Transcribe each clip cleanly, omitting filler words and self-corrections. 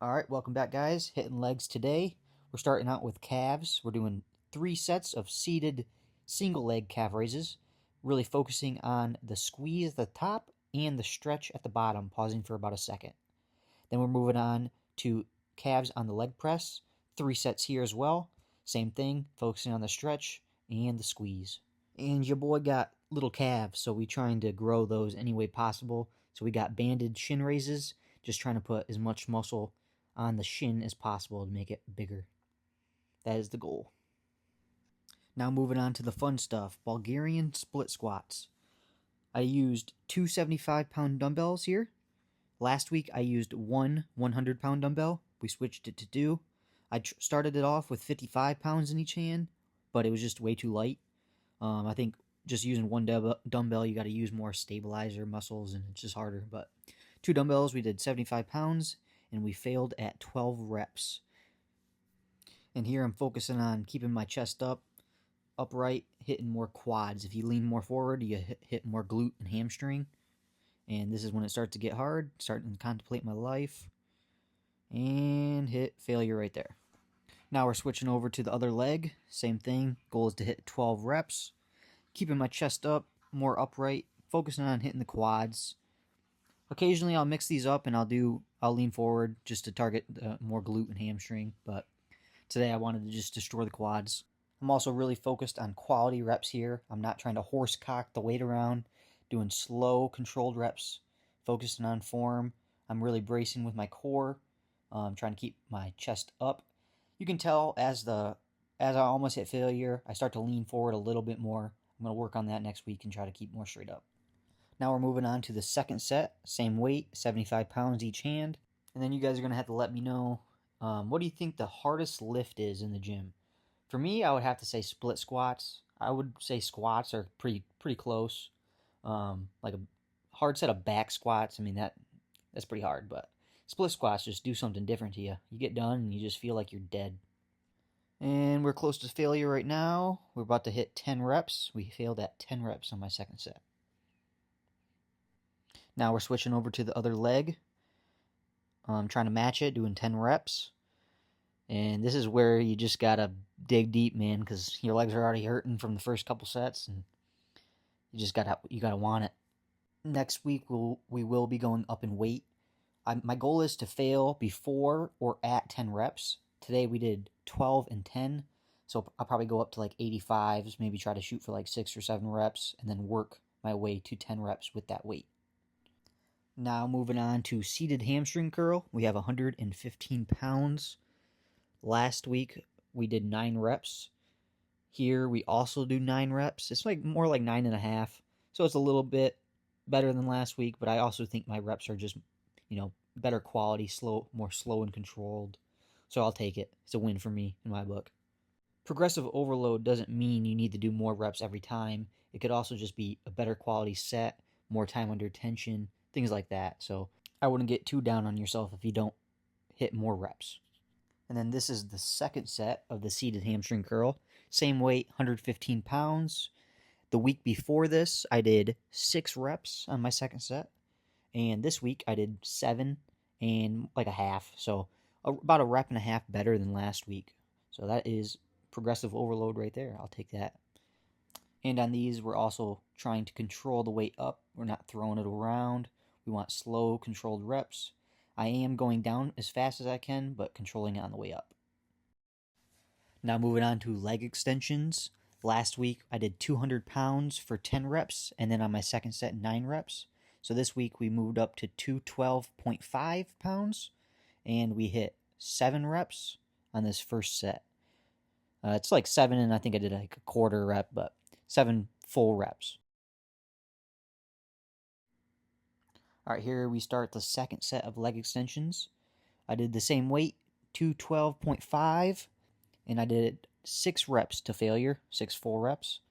Alright, welcome back guys. Hitting legs today. We're starting out with calves. We're doing 3 sets of seated single leg calf raises, really focusing on the squeeze at the top and the stretch at the bottom, pausing for about a second. Then we're moving on to calves on the leg press, 3 sets here as well. Same thing, focusing on the stretch and the squeeze. And your boy got little calves, so we trying to grow those any way possible. So we got banded shin raises, just trying to put as much muscle on the shin as possible to make it bigger. That is the goal. Now moving on to the fun stuff, Bulgarian split squats. I used 2 75-pound dumbbells here. Last week I used one 100-pound dumbbell. We switched it to 2. I started it off with 55 pounds in each hand, but it was just way too light. I think just using one dumbbell, you got to use more stabilizer muscles, and it's just harder. But 2 dumbbells, we did 75 pounds, and we failed at 12 reps. And here I'm focusing on keeping my chest upright, hitting more quads. If you lean more forward, you hit more glute and hamstring. And this is when it starts to get hard, starting to contemplate my life. And hit failure right there. Now we're switching over to the other leg. Same thing. Goal is to hit 12 reps. Keeping my chest up, more upright, focusing on hitting the quads. Occasionally I'll mix these up and I'll lean forward just to target more glute and hamstring, but today I wanted to just destroy the quads. I'm also really focused on quality reps here. I'm not trying to horse cock the weight around, doing slow, controlled reps, focusing on form. I'm really bracing with my core, trying to keep my chest up. You can tell as I almost hit failure, I start to lean forward a little bit more. I'm going to work on that next week and try to keep more straight up. Now we're moving on to the second set, same weight, 75 pounds each hand. And then you guys are going to have to let me know, what do you think the hardest lift is in the gym? For me, I would have to say split squats. I would say squats are pretty close. Like a hard set of back squats, I mean, that's pretty hard, but split squats just do something different to you. You get done and you just feel like you're dead. And we're close to failure right now. We're about to hit 10 reps. We failed at 10 reps on my second set. Now we're switching over to the other leg. I'm trying to match it, doing 10 reps. And this is where you just gotta dig deep, man, because your legs are already hurting from the first couple sets, and you gotta want it. Next week we will be going up in weight. My goal is to fail before or at 10 reps. Today we did 12 and 10, so I'll probably go up to like 85s, maybe try to shoot for like 6 or 7 reps, and then work my way to 10 reps with that weight. Now moving on to seated hamstring curl. We have 115 pounds. Last week we did 9 reps. Here we also do 9 reps. It's like more like 9.5. So it's a little bit better than last week, but I also think my reps are just, better quality, more slow and controlled. So I'll take it. It's a win for me in my book. Progressive overload doesn't mean you need to do more reps every time. It could also just be a better quality set, more time under tension, things like that. So I wouldn't get too down on yourself if you don't hit more reps. And then this is the second set of the seated hamstring curl. Same weight, 115 pounds. The week before this, I did 6 reps on my second set. And this week, I did 7 and like a half. So about a rep and a half better than last week. So that is progressive overload right there. I'll take that. And on these, we're also trying to control the weight up. We're not throwing it around. We want slow, controlled reps. I am going down as fast as I can, but controlling it on the way up. Now moving on to leg extensions. Last week, I did 200 pounds for 10 reps, and then on my second set, 9 reps. So this week, we moved up to 212.5 pounds, and we hit 7 reps on this first set. It's like 7, and I think I did like a quarter rep, but 7 full reps. All right, here we start the second set of leg extensions. I did the same weight, 212.5, and I did 6 reps to failure, 6 full reps.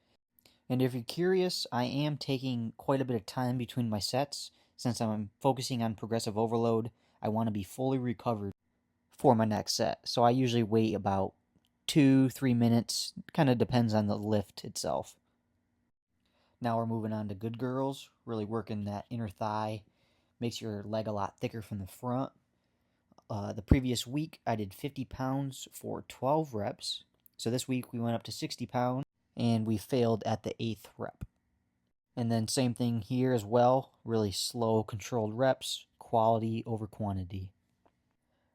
And if you're curious, I am taking quite a bit of time between my sets. Since I'm focusing on progressive overload, I want to be fully recovered for my next set. So I usually wait about 2-3 minutes. Kind of depends on the lift itself. Now we're moving on to good girls, really working that inner thigh. Makes your leg a lot thicker from the front. The previous week, I did 50 pounds for 12 reps. So this week, we went up to 60 pounds, and we failed at the 8th rep. And then same thing here as well, really slow, controlled reps, quality over quantity.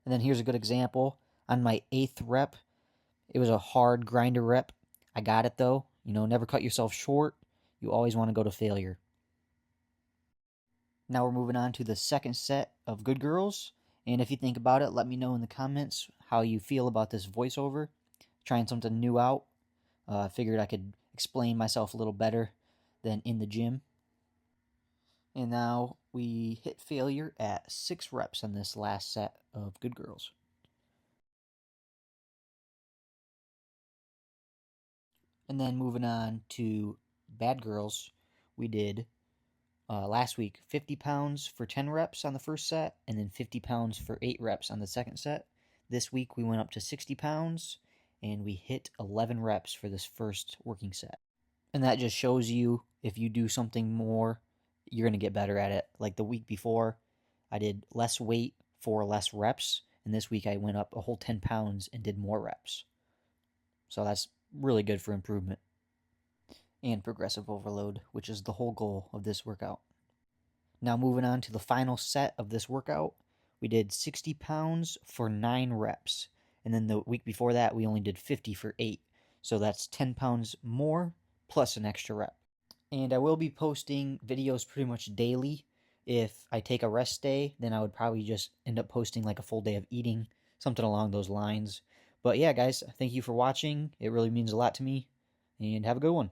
And then here's a good example. On my 8th rep, it was a hard grinder rep. I got it though. Never cut yourself short. You always want to go to failure. Now we're moving on to the second set of Good Girls. And if you think about it, let me know in the comments how you feel about this voiceover. Trying something new out. Figured I could explain myself a little better than in the gym. And now we hit failure at 6 reps on this last set of Good Girls. And then moving on to Bad Girls, we did last week 50 pounds for 10 reps on the first set, and then 50 pounds for 8 reps on the second set. This week we went up to 60 pounds, and we hit 11 reps for this first working set. And that just shows you if you do something more, you're going to get better at it. Like the week before, I did less weight for less reps, and this week I went up a whole 10 pounds and did more reps. So that's really good for improvement. And progressive overload, which is the whole goal of this workout. Now moving on to the final set of this workout, we did 60 pounds for 9 reps. And then the week before that, we only did 50 for 8. So that's 10 pounds more plus an extra rep. And I will be posting videos pretty much daily. If I take a rest day, then I would probably just end up posting like a full day of eating, something along those lines. But yeah, guys, thank you for watching. It really means a lot to me, and have a good one.